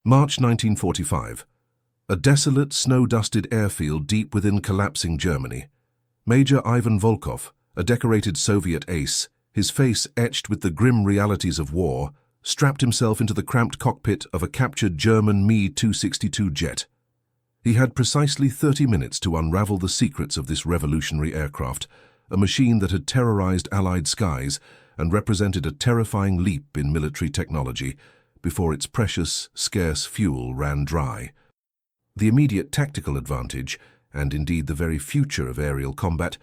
March 1945. A desolate, snow-dusted airfield deep within collapsing Germany. Major Ivan Volkov, a decorated Soviet ace, his face etched with the grim realities of war, strapped himself into the cramped cockpit of a captured German Mi-262 jet. He had precisely 30 minutes to unravel the secrets of this revolutionary aircraft, a machine that had terrorized Allied skies and represented a terrifying leap in military technology before its precious, scarce fuel ran dry. The immediate tactical advantage, and indeed the very future of aerial combat,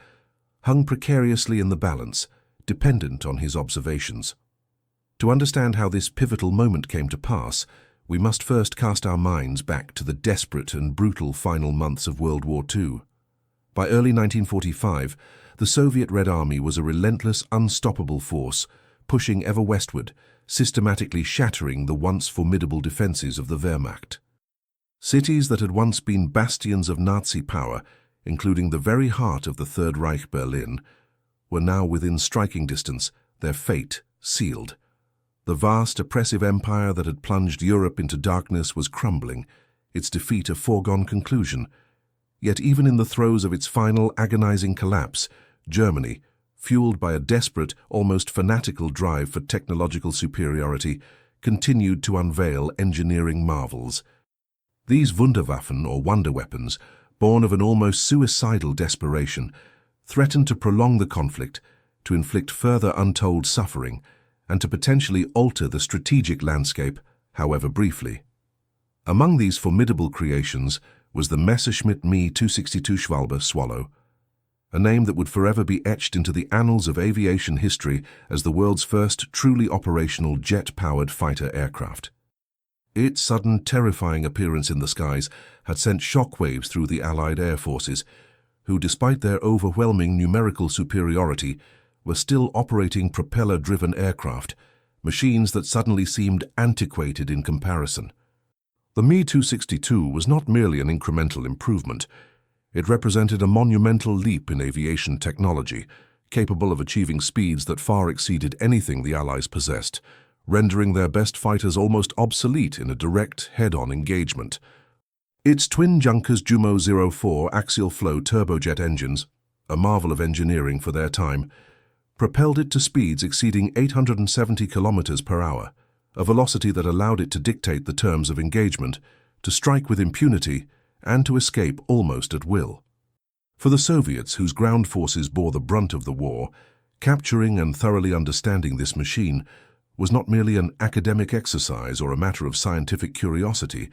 hung precariously in the balance, dependent on his observations. To understand how this pivotal moment came to pass, we must first cast our minds back to the desperate and brutal final months of World War II. By early 1945, the Soviet Red Army was a relentless, unstoppable force, pushing ever westward, systematically shattering the once formidable defenses of the Wehrmacht. Cities that had once been bastions of Nazi power, including the very heart of the Third Reich, Berlin, were now within striking distance, their fate sealed. The vast, oppressive empire that had plunged Europe into darkness was crumbling, its defeat a foregone conclusion. Yet even in the throes of its final, agonizing collapse, Germany, fueled by a desperate, almost fanatical drive for technological superiority, continued to unveil engineering marvels. These Wunderwaffen, or wonder weapons, born of an almost suicidal desperation, threatened to prolong the conflict, to inflict further untold suffering, and to potentially alter the strategic landscape, however briefly. Among these formidable creations was the Messerschmitt Mi-262 Schwalbe Swallow, a name that would forever be etched into the annals of aviation history as the world's first truly operational jet-powered fighter aircraft. Its sudden, terrifying appearance in the skies had sent shockwaves through the Allied air forces, who, despite their overwhelming numerical superiority, were still operating propeller-driven aircraft, machines that suddenly seemed antiquated in comparison. The Mi-262 was not merely an incremental improvement. It represented a monumental leap in aviation technology, capable of achieving speeds that far exceeded anything the Allies possessed, rendering their best fighters almost obsolete in a direct, head-on engagement. Its twin Junkers Jumo 04 axial-flow turbojet engines, a marvel of engineering for their time, propelled it to speeds exceeding 870 kilometers per hour, a velocity that allowed it to dictate the terms of engagement, to strike with impunity, and to escape almost at will. For the Soviets, whose ground forces bore the brunt of the war, capturing and thoroughly understanding this machine was not merely an academic exercise or a matter of scientific curiosity.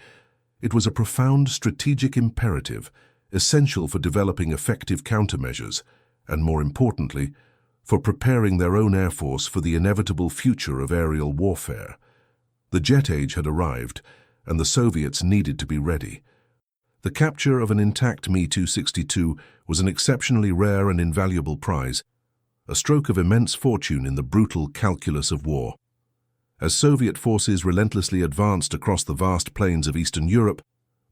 It was a profound strategic imperative, essential for developing effective countermeasures, and more importantly, for preparing their own air force for the inevitable future of aerial warfare. The jet age had arrived, and the Soviets needed to be ready. The capture of an intact Mi-262 was an exceptionally rare and invaluable prize, a stroke of immense fortune in the brutal calculus of war. As Soviet forces relentlessly advanced across the vast plains of Eastern Europe,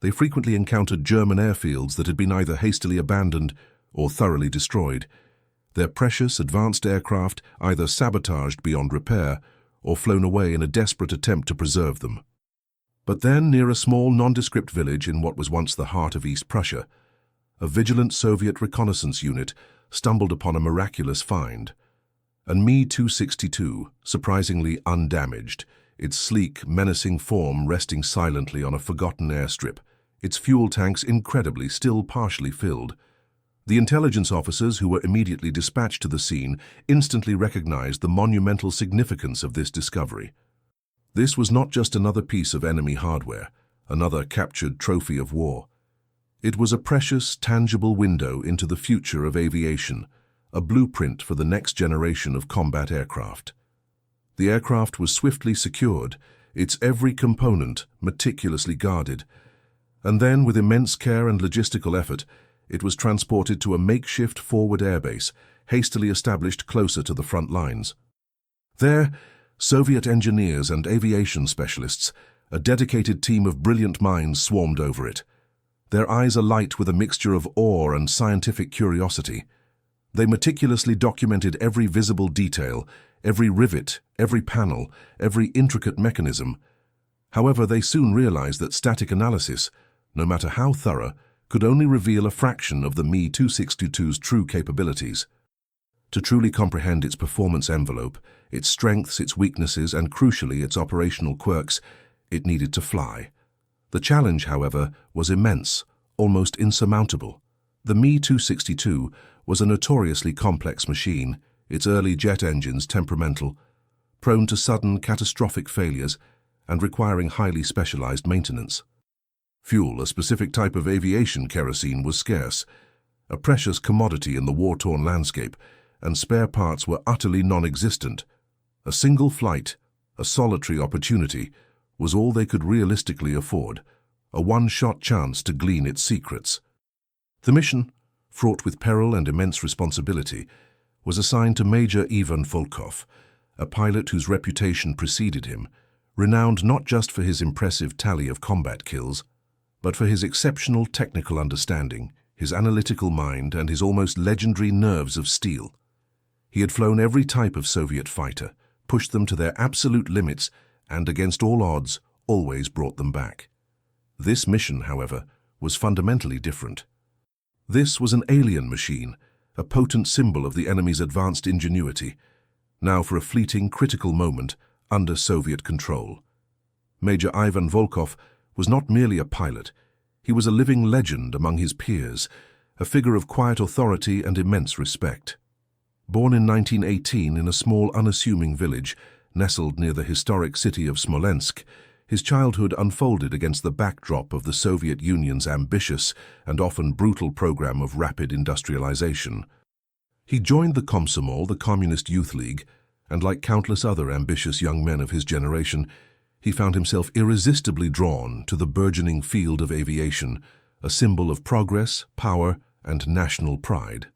they frequently encountered German airfields that had been either hastily abandoned or thoroughly destroyed, their precious advanced aircraft either sabotaged beyond repair or flown away in a desperate attempt to preserve them. But then, near a small nondescript village in what was once the heart of East Prussia, a vigilant Soviet reconnaissance unit stumbled upon a miraculous find. A Mi-262, surprisingly undamaged, its sleek, menacing form resting silently on a forgotten airstrip, its fuel tanks incredibly still partially filled. The intelligence officers who were immediately dispatched to the scene instantly recognized the monumental significance of this discovery. This was not just another piece of enemy hardware, another captured trophy of war. It was a precious, tangible window into the future of aviation, a blueprint for the next generation of combat aircraft. The aircraft was swiftly secured, its every component meticulously guarded, and then, with immense care and logistical effort, it was transported to a makeshift forward airbase, hastily established closer to the front lines. There, Soviet engineers and aviation specialists, a dedicated team of brilliant minds, swarmed over it. Their eyes alight with a mixture of awe and scientific curiosity. They meticulously documented every visible detail, every rivet, every panel, every intricate mechanism. However, they soon realized that static analysis, no matter how thorough, could only reveal a fraction of the Mi-262's true capabilities. To truly comprehend its performance envelope, its strengths, its weaknesses, and crucially its operational quirks, it needed to fly. The challenge, however, was immense, almost insurmountable. The Mi-262 was a notoriously complex machine, its early jet engines temperamental, prone to sudden, catastrophic failures, and requiring highly specialized maintenance. Fuel, a specific type of aviation kerosene, was scarce, a precious commodity in the war-torn landscape, and spare parts were utterly non-existent. A single flight, a solitary opportunity, was all they could realistically afford, a one-shot chance to glean its secrets. The mission, fraught with peril and immense responsibility, was assigned to Major Ivan Volkov, a pilot whose reputation preceded him, renowned not just for his impressive tally of combat kills, but for his exceptional technical understanding, his analytical mind, and his almost legendary nerves of steel. He had flown every type of Soviet fighter, pushed them to their absolute limits, and against all odds, always brought them back. This mission, however, was fundamentally different. This was an alien machine, a potent symbol of the enemy's advanced ingenuity, now for a fleeting, critical moment under Soviet control. Major Ivan Volkov was not merely a pilot, he was a living legend among his peers, a figure of quiet authority and immense respect. Born in 1918 in a small, unassuming village nestled near the historic city of Smolensk, his childhood unfolded against the backdrop of the Soviet Union's ambitious and often brutal program of rapid industrialization. He joined the Komsomol, the Communist Youth League, and like countless other ambitious young men of his generation, he found himself irresistibly drawn to the burgeoning field of aviation, a symbol of progress, power, and national pride.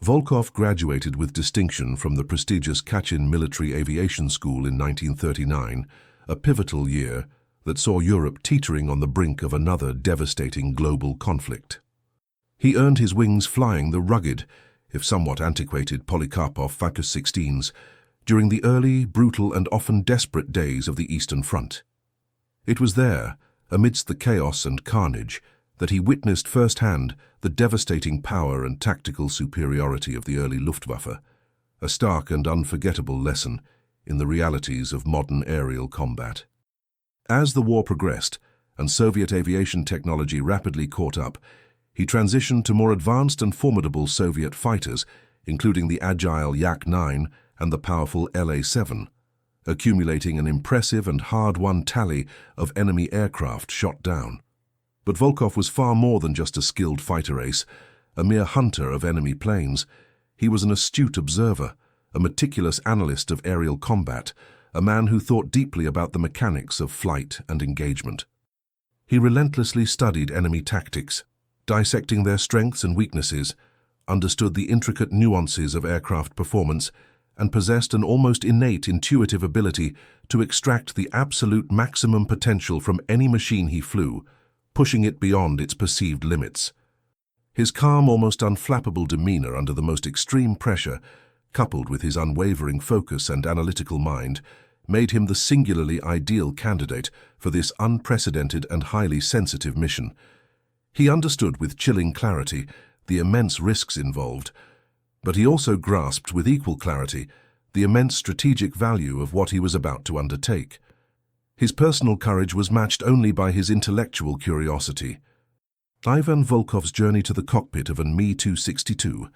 Volkov graduated with distinction from the prestigious Kachin Military Aviation School in 1939, a pivotal year that saw Europe teetering on the brink of another devastating global conflict. He earned his wings flying the rugged, if somewhat antiquated, Polikarpov Focus 16s during the early, brutal, and often desperate days of the Eastern Front. It was there, amidst the chaos and carnage, that he witnessed firsthand the devastating power and tactical superiority of the early Luftwaffe, a stark and unforgettable lesson in the realities of modern aerial combat. As the war progressed and Soviet aviation technology rapidly caught up, he transitioned to more advanced and formidable Soviet fighters, including the agile Yak-9 and the powerful La-7, accumulating an impressive and hard-won tally of enemy aircraft shot down. But Volkov was far more than just a skilled fighter ace, a mere hunter of enemy planes. He was an astute observer, a meticulous analyst of aerial combat, a man who thought deeply about the mechanics of flight and engagement. He relentlessly studied enemy tactics, dissecting their strengths and weaknesses, understood the intricate nuances of aircraft performance, and possessed an almost innate intuitive ability to extract the absolute maximum potential from any machine he flew, pushing it beyond its perceived limits. His calm, almost unflappable demeanor under the most extreme pressure, coupled with his unwavering focus and analytical mind, made him the singularly ideal candidate for this unprecedented and highly sensitive mission. He understood with chilling clarity the immense risks involved, but he also grasped with equal clarity the immense strategic value of what he was about to undertake. His personal courage was matched only by his intellectual curiosity. Ivan Volkov's journey to the cockpit of an Mi-262,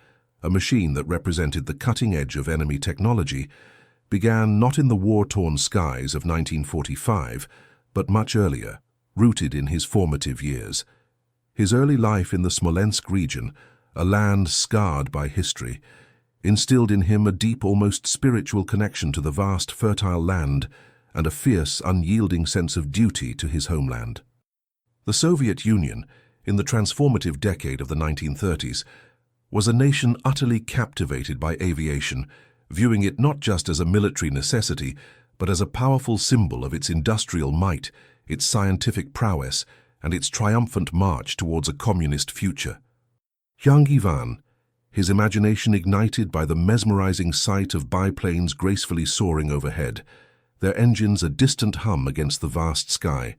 a machine that represented the cutting edge of enemy technology, began not in the war-torn skies of 1945, but much earlier, rooted in his formative years. His early life in the Smolensk region, a land scarred by history, instilled in him a deep, almost spiritual connection to the vast, fertile land and a fierce, unyielding sense of duty to his homeland. The Soviet Union, in the transformative decade of the 1930s, was a nation utterly captivated by aviation, viewing it not just as a military necessity, but as a powerful symbol of its industrial might, its scientific prowess, and its triumphant march towards a communist future. Young Ivan, his imagination ignited by the mesmerizing sight of biplanes gracefully soaring overhead, their engines a distant hum against the vast sky,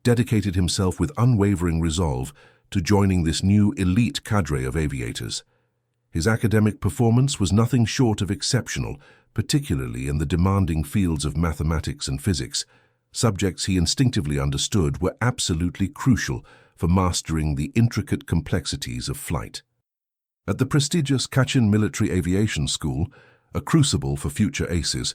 dedicated himself with unwavering resolve to joining this new elite cadre of aviators. His academic performance was nothing short of exceptional, particularly in the demanding fields of mathematics and physics. Subjects he instinctively understood were absolutely crucial for mastering the intricate complexities of flight. At the prestigious Kachin Military Aviation School, a crucible for future aces,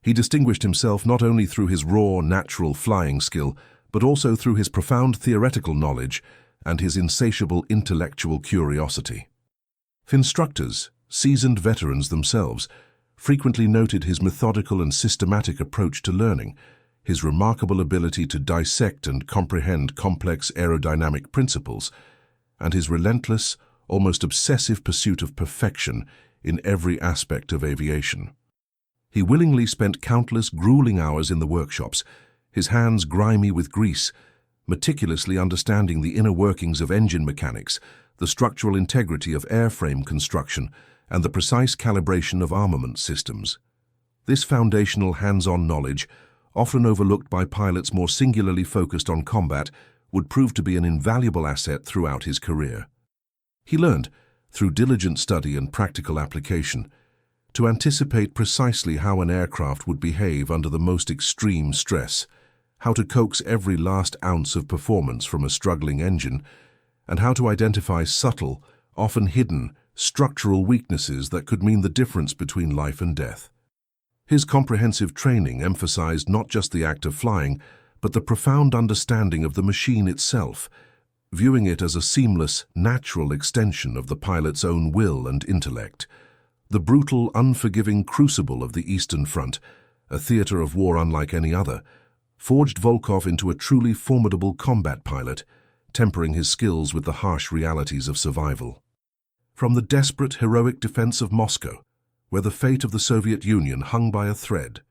he distinguished himself not only through his raw, natural flying skill, but also through his profound theoretical knowledge and his insatiable intellectual curiosity. Instructors, seasoned veterans themselves, frequently noted his methodical and systematic approach to learning, his remarkable ability to dissect and comprehend complex aerodynamic principles, and his relentless, almost obsessive pursuit of perfection in every aspect of aviation. He willingly spent countless grueling hours in the workshops, his hands grimy with grease, meticulously understanding the inner workings of engine mechanics, the structural integrity of airframe construction, and the precise calibration of armament systems. This foundational hands-on knowledge, often overlooked by pilots more singularly focused on combat, would prove to be an invaluable asset throughout his career. He learned, through diligent study and practical application, to anticipate precisely how an aircraft would behave under the most extreme stress, how to coax every last ounce of performance from a struggling engine, and how to identify subtle, often hidden, structural weaknesses that could mean the difference between life and death. His comprehensive training emphasized not just the act of flying, but the profound understanding of the machine itself, viewing it as a seamless, natural extension of the pilot's own will and intellect. The brutal, unforgiving crucible of the Eastern Front, a theater of war unlike any other, forged Volkov into a truly formidable combat pilot, tempering his skills with the harsh realities of survival. From the desperate, heroic defense of Moscow, where the fate of the Soviet Union hung by a thread,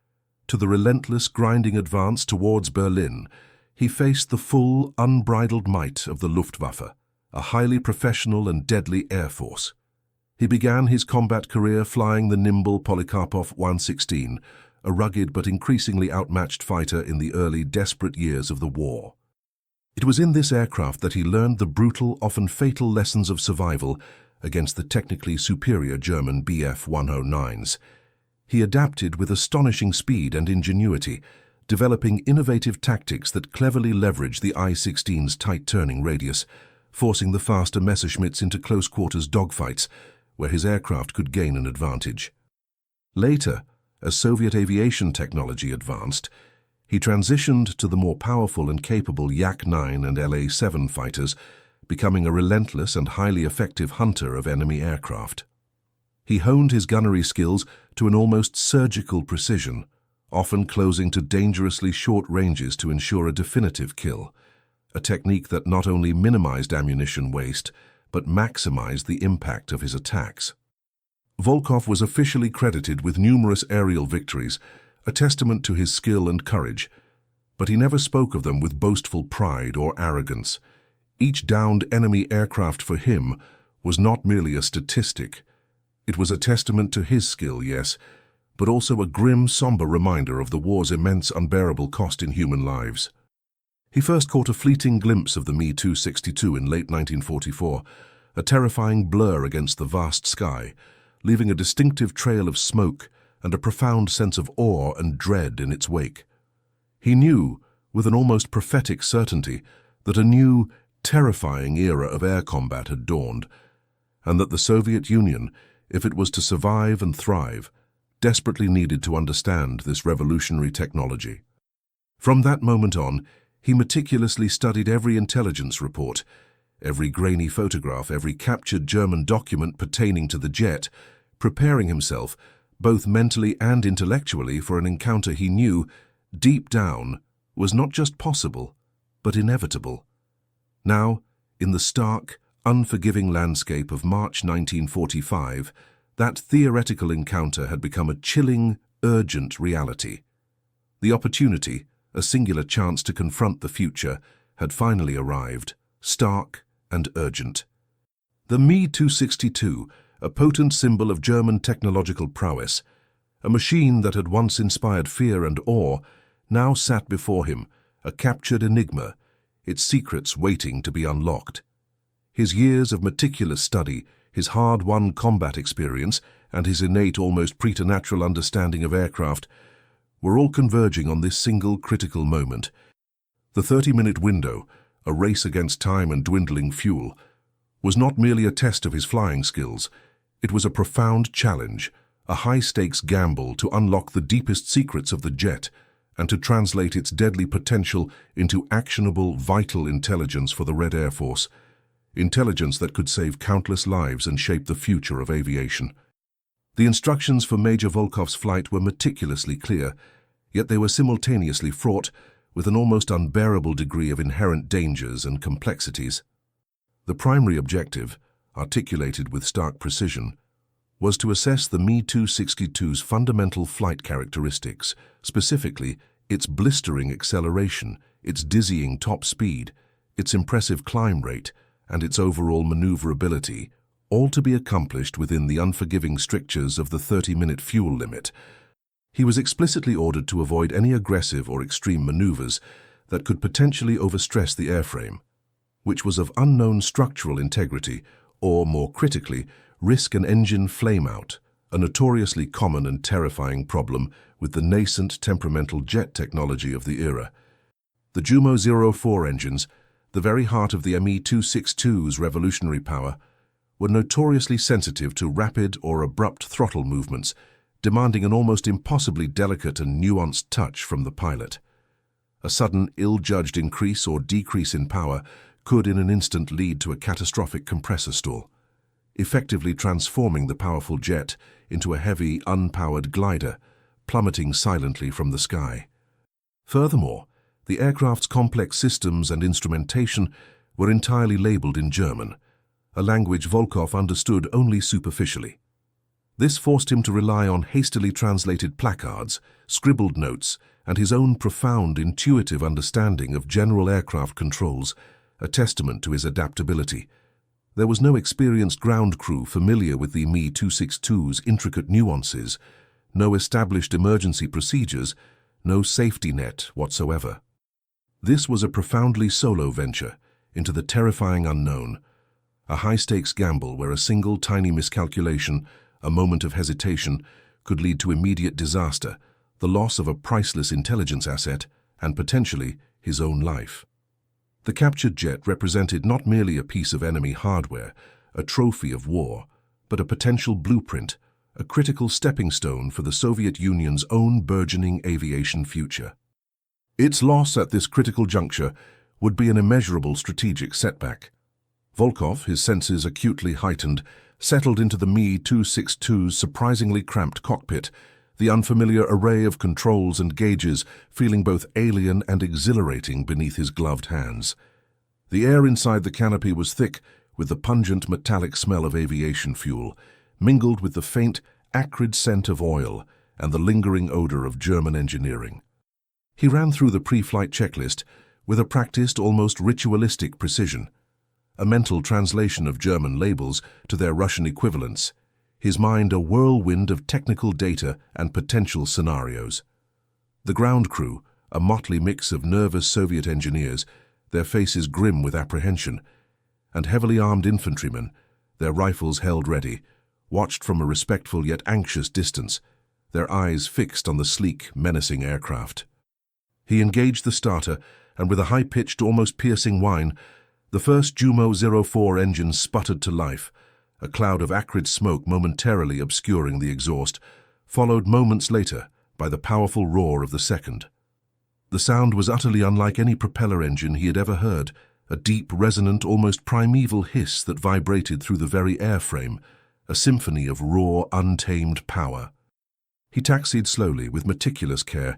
to the relentless, grinding advance towards Berlin, he faced the full, unbridled might of the Luftwaffe, a highly professional and deadly air force. He began his combat career flying the nimble Polikarpov 116, a rugged but increasingly outmatched fighter in the early, desperate years of the war. It was in this aircraft that he learned the brutal, often fatal lessons of survival against the technically superior German Bf-109s. He adapted with astonishing speed and ingenuity, developing innovative tactics that cleverly leveraged the I-16's tight turning radius, forcing the faster Messerschmitts into close-quarters dogfights, where his aircraft could gain an advantage. Later, as Soviet aviation technology advanced, he transitioned to the more powerful and capable Yak-9 and La-7 fighters, becoming a relentless and highly effective hunter of enemy aircraft. He honed his gunnery skills to an almost surgical precision, often closing to dangerously short ranges to ensure a definitive kill, a technique that not only minimized ammunition waste, but maximized the impact of his attacks. Volkov was officially credited with numerous aerial victories, a testament to his skill and courage, but he never spoke of them with boastful pride or arrogance. Each downed enemy aircraft for him was not merely a statistic. It was a testament to his skill, yes, but also a grim, somber reminder of the war's immense, unbearable cost in human lives. He first caught a fleeting glimpse of the Mi-262 in late 1944, a terrifying blur against the vast sky, leaving a distinctive trail of smoke and a profound sense of awe and dread in its wake. He knew, with an almost prophetic certainty, that a new, terrifying era of air combat had dawned, and that the Soviet Union, if it was to survive and thrive, desperately needed to understand this revolutionary technology. From that moment on, he meticulously studied every intelligence report, every grainy photograph, every captured German document pertaining to the jet, preparing himself, both mentally and intellectually, for an encounter he knew, deep down, was not just possible, but inevitable. Now, in the stark, unforgiving landscape of March 1945, that theoretical encounter had become a chilling, urgent reality. The opportunity, a singular chance to confront the future, had finally arrived, stark and urgent. The Mi-262, a potent symbol of German technological prowess, A machine that had once inspired fear and awe now sat before him, a captured enigma, its secrets waiting to be unlocked. His years of meticulous study, his hard-won combat experience, and his innate, almost preternatural understanding of aircraft were all converging on this single critical moment. The 30-minute window, a race against time and dwindling fuel, was not merely a test of his flying skills. It was a profound challenge, a high-stakes gamble to unlock the deepest secrets of the jet and to translate its deadly potential into actionable, vital intelligence for the Red Air Force, intelligence that could save countless lives and shape the future of aviation. The instructions for Major Volkov's flight were meticulously clear, yet they were simultaneously fraught with an almost unbearable degree of inherent dangers and complexities. The primary objective, articulated with stark precision, was to assess the Mi-262's fundamental flight characteristics, specifically its blistering acceleration, its dizzying top speed, its impressive climb rate, and its overall maneuverability, all to be accomplished within the unforgiving strictures of the 30-minute fuel limit. He was explicitly ordered to avoid any aggressive or extreme maneuvers that could potentially overstress the airframe, which was of unknown structural integrity, or, more critically, risk an engine flameout, a notoriously common and terrifying problem with the nascent temperamental jet technology of the era. The Jumo 04 engines, the very heart of the Mi-262's revolutionary power, were notoriously sensitive to rapid or abrupt throttle movements, demanding an almost impossibly delicate and nuanced touch from the pilot. A sudden, ill-judged increase or decrease in power could in an instant lead to a catastrophic compressor stall, effectively transforming the powerful jet into a heavy, unpowered glider, plummeting silently from the sky. Furthermore, the aircraft's complex systems and instrumentation were entirely labeled in German, a language Volkov understood only superficially. This forced him to rely on hastily translated placards, scribbled notes, and his own profound intuitive understanding of general aircraft controls, a testament to his adaptability. There was no experienced ground crew familiar with the Mi-262's intricate nuances, no established emergency procedures, no safety net whatsoever. This was a profoundly solo venture into the terrifying unknown, a high-stakes gamble where a single tiny miscalculation, a moment of hesitation, could lead to immediate disaster, the loss of a priceless intelligence asset, and potentially his own life. The captured jet represented not merely a piece of enemy hardware, a trophy of war, but a potential blueprint, a critical stepping stone for the Soviet Union's own burgeoning aviation future. Its loss at this critical juncture would be an immeasurable strategic setback. Volkov, his senses acutely heightened, settled into the Mi-262's surprisingly cramped cockpit, the unfamiliar array of controls and gauges feeling both alien and exhilarating beneath his gloved hands. The air inside the canopy was thick with the pungent metallic smell of aviation fuel, mingled with the faint, acrid scent of oil and the lingering odor of German engineering. He ran through the pre-flight checklist with a practiced, almost ritualistic precision, a mental translation of German labels to their Russian equivalents, his mind a whirlwind of technical data and potential scenarios. The ground crew, a motley mix of nervous Soviet engineers, their faces grim with apprehension, and heavily armed infantrymen, their rifles held ready, watched from a respectful yet anxious distance, their eyes fixed on the sleek, menacing aircraft. He engaged the starter, and with a high-pitched, almost piercing whine, the first Jumo 04 engine sputtered to life, a cloud of acrid smoke momentarily obscuring the exhaust, followed moments later by the powerful roar of the second. The sound was utterly unlike any propeller engine he had ever heard, a deep, resonant, almost primeval hiss that vibrated through the very airframe, a symphony of raw, untamed power. He taxied slowly, with meticulous care,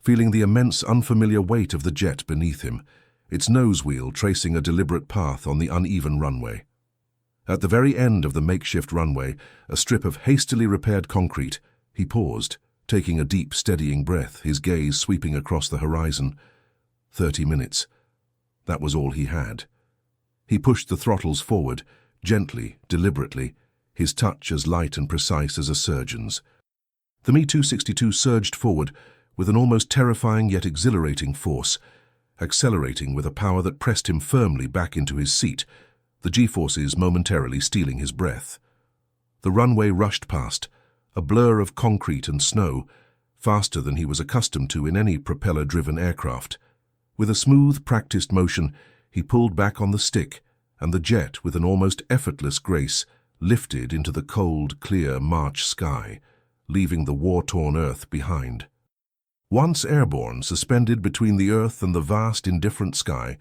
feeling the immense, unfamiliar weight of the jet beneath him, its nose wheel tracing a deliberate path on the uneven runway. At the very end of the makeshift runway, a strip of hastily repaired concrete, he paused, taking a deep, steadying breath, his gaze sweeping across the horizon. 30 minutes. That was all he had. He pushed the throttles forward, gently, deliberately, his touch as light and precise as a surgeon's. The Me-262 surged forward with an almost terrifying yet exhilarating force, accelerating with a power that pressed him firmly back into his seat, the G-forces momentarily stealing his breath. The runway rushed past, a blur of concrete and snow, faster than he was accustomed to in any propeller-driven aircraft. With a smooth, practiced motion, he pulled back on the stick, and the jet, with an almost effortless grace, lifted into the cold, clear March sky, leaving the war-torn Earth behind. Once airborne, suspended between the Earth and the vast, indifferent sky,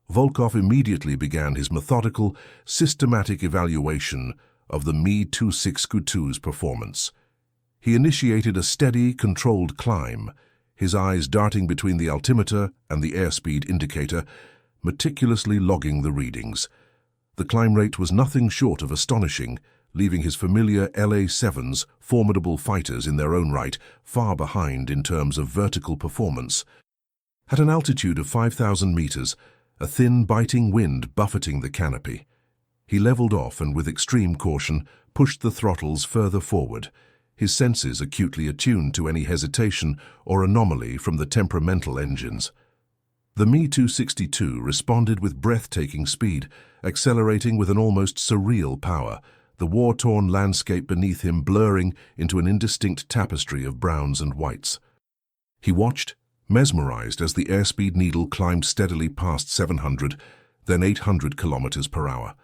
Volkov immediately began his methodical, systematic evaluation of the Me-262's performance. He initiated a steady, controlled climb, his eyes darting between the altimeter and the airspeed indicator, meticulously logging the readings. The climb rate was nothing short of astonishing, leaving his familiar LA-7s, formidable fighters in their own right, far behind in terms of vertical performance. At an altitude of 5,000 meters, a thin, biting wind buffeting the canopy. He leveled off and, with extreme caution, pushed the throttles further forward, his senses acutely attuned to any hesitation or anomaly from the temperamental engines. The Me-262 responded with breathtaking speed, accelerating with an almost surreal power, the war-torn landscape beneath him blurring into an indistinct tapestry of browns and whites. He watched, mesmerized, as the airspeed needle climbed steadily past 700, then 800 kilometers per hour,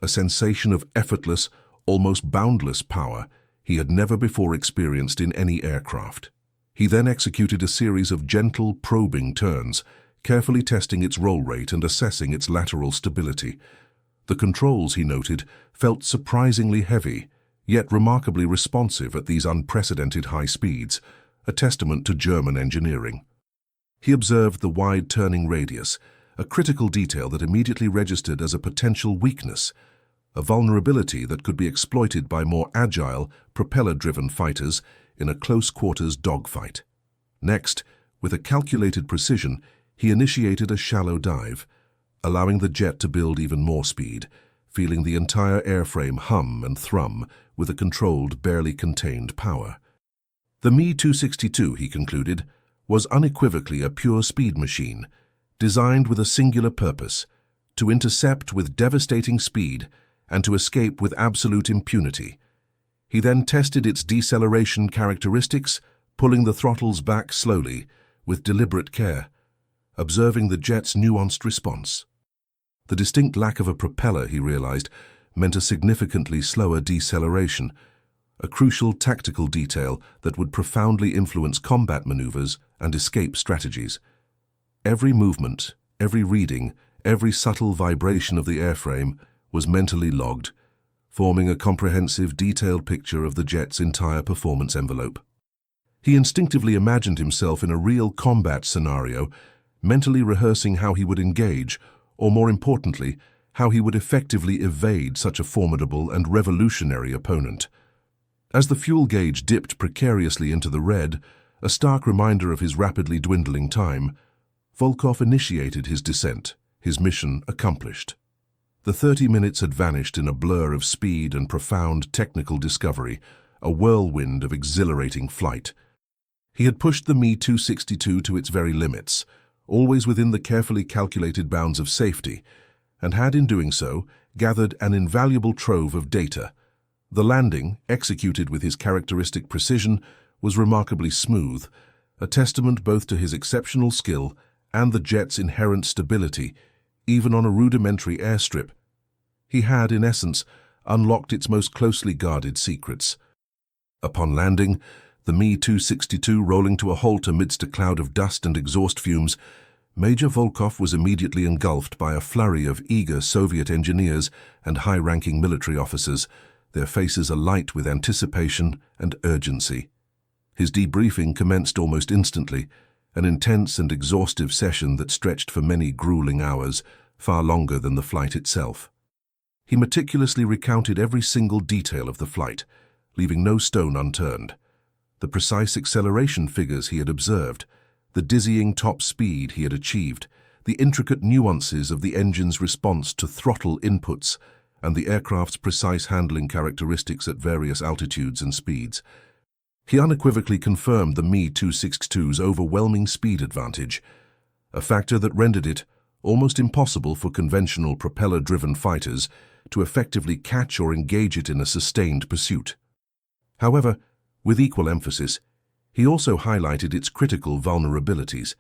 a sensation of effortless, almost boundless power he had never before experienced in any aircraft. He then executed a series of gentle, probing turns, carefully testing its roll rate and assessing its lateral stability. The controls, he noted, felt surprisingly heavy, yet remarkably responsive at these unprecedented high speeds, a testament to German engineering. He observed the wide turning radius, a critical detail that immediately registered as a potential weakness, a vulnerability that could be exploited by more agile, propeller-driven fighters in a close-quarters dogfight. Next, with a calculated precision, he initiated a shallow dive, allowing the jet to build even more speed, feeling the entire airframe hum and thrum with a controlled, barely contained power. The Me-262, he concluded, was unequivocally a pure speed machine, designed with a singular purpose: to intercept with devastating speed and to escape with absolute impunity. He then tested its deceleration characteristics, pulling the throttles back slowly, with deliberate care, observing the jet's nuanced response. The distinct lack of a propeller, he realized, meant a significantly slower deceleration, a crucial tactical detail that would profoundly influence combat maneuvers and escape strategies. Every movement, every reading, every subtle vibration of the airframe was mentally logged, forming a comprehensive, detailed picture of the jet's entire performance envelope. He instinctively imagined himself in a real combat scenario, mentally rehearsing how he would engage, or more importantly, how he would effectively evade such a formidable and revolutionary opponent. As the fuel gauge dipped precariously into the red, a stark reminder of his rapidly dwindling time, Volkov initiated his descent, his mission accomplished. The 30 minutes had vanished in a blur of speed and profound technical discovery, a whirlwind of exhilarating flight. He had pushed the Me-262 to its very limits, always within the carefully calculated bounds of safety, and had, in doing so, gathered an invaluable trove of data. The landing, executed with his characteristic precision, was remarkably smooth, a testament both to his exceptional skill and the jet's inherent stability, even on a rudimentary airstrip. He had, in essence, unlocked its most closely guarded secrets. Upon landing, the Me-262 rolling to a halt amidst a cloud of dust and exhaust fumes, Major Volkov was immediately engulfed by a flurry of eager Soviet engineers and high-ranking military officers, their faces alight with anticipation and urgency. His debriefing commenced almost instantly, an intense and exhaustive session that stretched for many grueling hours, far longer than the flight itself. He meticulously recounted every single detail of the flight, leaving no stone unturned. The precise acceleration figures he had observed, the dizzying top speed he had achieved, the intricate nuances of the engine's response to throttle inputs, and the aircraft's precise handling characteristics at various altitudes and speeds. He unequivocally confirmed the Mi-262's overwhelming speed advantage, a factor that rendered it almost impossible for conventional propeller-driven fighters to effectively catch or engage it in a sustained pursuit. However, with equal emphasis, he also highlighted its critical vulnerabilities: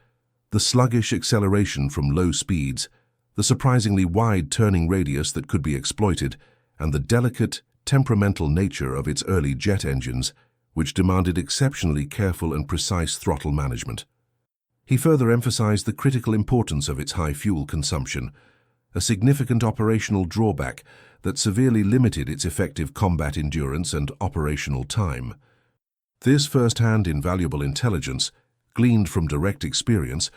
the sluggish acceleration from low speeds, the surprisingly wide turning radius that could be exploited, and the delicate, temperamental nature of its early jet engines, which demanded exceptionally careful and precise throttle management. He further emphasized the critical importance of its high fuel consumption, a significant operational drawback that severely limited its effective combat endurance and operational time. This first-hand invaluable intelligence, gleaned from direct experience,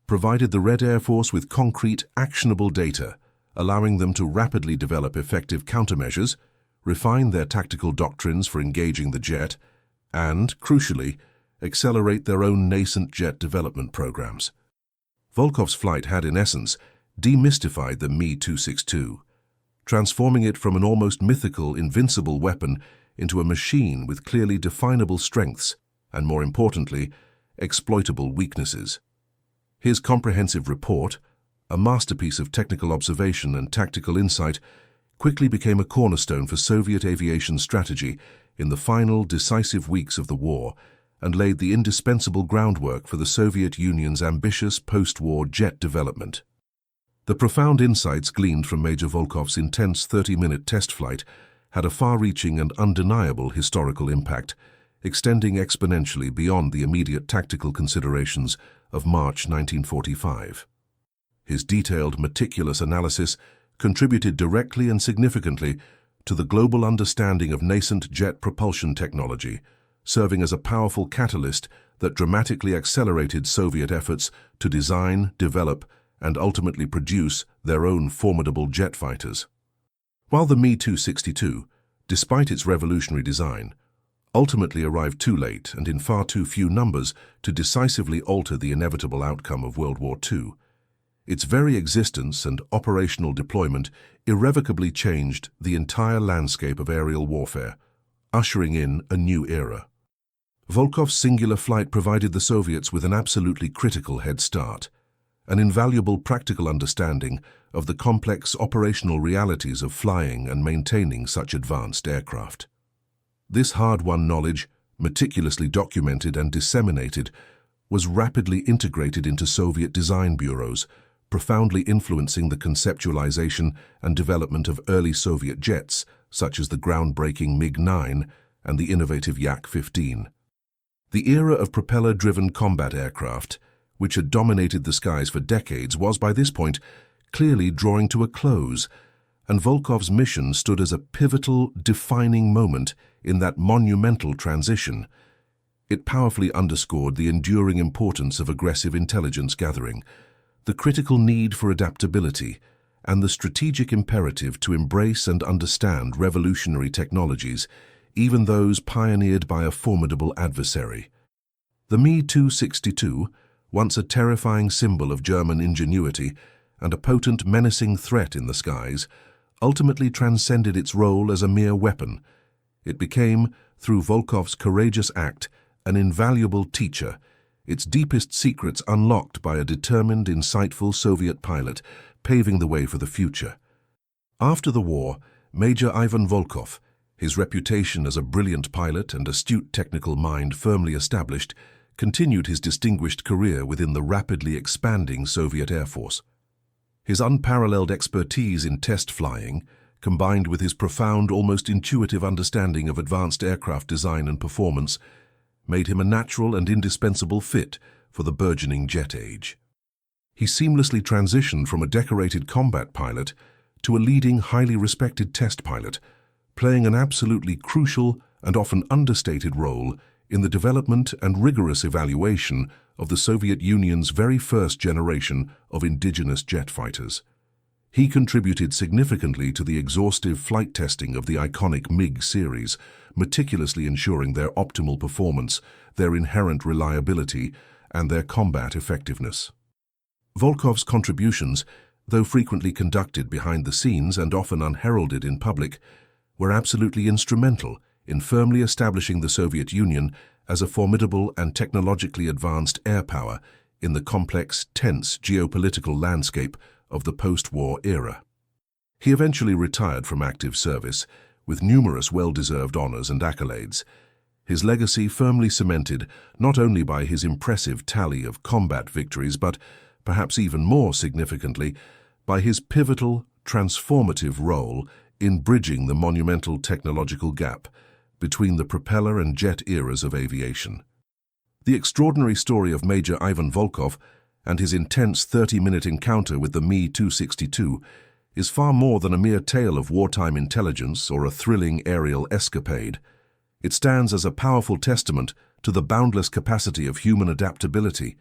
provided the Red Air Force with concrete, actionable data, allowing them to rapidly develop effective countermeasures, refine their tactical doctrines for engaging the jet, and, crucially, accelerate their own nascent jet development programs. Volkov's flight had, in essence, demystified the Mi-262, transforming it from an almost mythical, invincible weapon into a machine with clearly definable strengths and, more importantly, exploitable weaknesses. His comprehensive report, a masterpiece of technical observation and tactical insight, quickly became a cornerstone for Soviet aviation strategy in the final, decisive weeks of the war, and laid the indispensable groundwork for the Soviet Union's ambitious post-war jet development. The profound insights gleaned from Major Volkov's intense 30-minute test flight had a far-reaching and undeniable historical impact, extending exponentially beyond the immediate tactical considerations of March 1945. His detailed, meticulous analysis contributed directly and significantly to the global understanding of nascent jet propulsion technology, serving as a powerful catalyst that dramatically accelerated Soviet efforts to design, develop, and ultimately produce their own formidable jet fighters. While the Mi-262, despite its revolutionary design, ultimately arrived too late and in far too few numbers to decisively alter the inevitable outcome of World War II, its very existence and operational deployment irrevocably changed the entire landscape of aerial warfare, ushering in a new era. Volkov's singular flight provided the Soviets with an absolutely critical head start, an invaluable practical understanding of the complex operational realities of flying and maintaining such advanced aircraft. This hard-won knowledge, meticulously documented and disseminated, was rapidly integrated into Soviet design bureaus, profoundly influencing the conceptualization and development of early Soviet jets, such as the groundbreaking MiG-9 and the innovative Yak-15. The era of propeller-driven combat aircraft, which had dominated the skies for decades, was by this point clearly drawing to a close, and Volkov's mission stood as a pivotal, defining moment in that monumental transition. It powerfully underscored the enduring importance of aggressive intelligence gathering, the critical need for adaptability, and the strategic imperative to embrace and understand revolutionary technologies, even those pioneered by a formidable adversary. The Mi-262, once a terrifying symbol of German ingenuity and a potent, menacing threat in the skies, ultimately transcended its role as a mere weapon. It became, through Volkov's courageous act, an invaluable teacher, its deepest secrets unlocked by a determined, insightful Soviet pilot, paving the way for the future. After the war, Major Ivan Volkov, his reputation as a brilliant pilot and astute technical mind firmly established, continued his distinguished career within the rapidly expanding Soviet Air Force. His unparalleled expertise in test flying, combined with his profound, almost intuitive understanding of advanced aircraft design and performance, made him a natural and indispensable fit for the burgeoning jet age. He seamlessly transitioned from a decorated combat pilot to a leading, highly respected test pilot, playing an absolutely crucial and often understated role in the development and rigorous evaluation of the Soviet Union's very first generation of indigenous jet fighters. He contributed significantly to the exhaustive flight testing of the iconic MiG series, meticulously ensuring their optimal performance, their inherent reliability, and their combat effectiveness. Volkov's contributions, though frequently conducted behind the scenes and often unheralded in public, were absolutely instrumental in firmly establishing the Soviet Union as a formidable and technologically advanced air power in the complex, tense geopolitical landscape of the post-war era. He eventually retired from active service, with numerous well-deserved honors and accolades, his legacy firmly cemented not only by his impressive tally of combat victories, but, perhaps even more significantly, by his pivotal, transformative role in bridging the monumental technological gap between the propeller and jet eras of aviation. The extraordinary story of Major Ivan Volkov and his intense 30-minute encounter with the Mi-262 is far more than a mere tale of wartime intelligence or a thrilling aerial escapade. It stands as a powerful testament to the boundless capacity of human adaptability,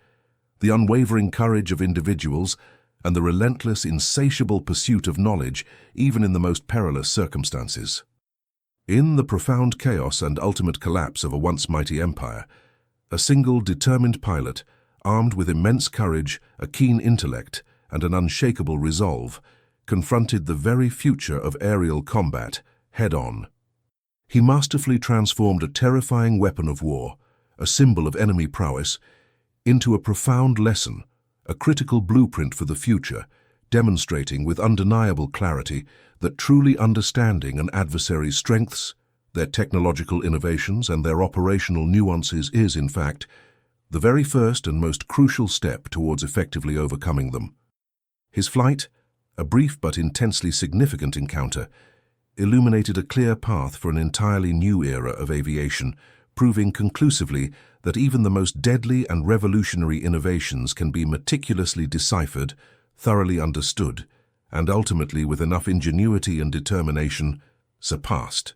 the unwavering courage of individuals, and the relentless, insatiable pursuit of knowledge, even in the most perilous circumstances. In the profound chaos and ultimate collapse of a once mighty empire, a single determined pilot, armed with immense courage, a keen intellect, and an unshakable resolve, confronted the very future of aerial combat head-on. He masterfully transformed a terrifying weapon of war, a symbol of enemy prowess, into a profound lesson, a critical blueprint for the future, demonstrating with undeniable clarity that truly understanding an adversary's strengths, their technological innovations, and their operational nuances is, in fact, the very first and most crucial step towards effectively overcoming them. His flight, a brief but intensely significant encounter, illuminated a clear path for an entirely new era of aviation, proving conclusively that even the most deadly and revolutionary innovations can be meticulously deciphered, thoroughly understood, and ultimately, with enough ingenuity and determination, surpassed.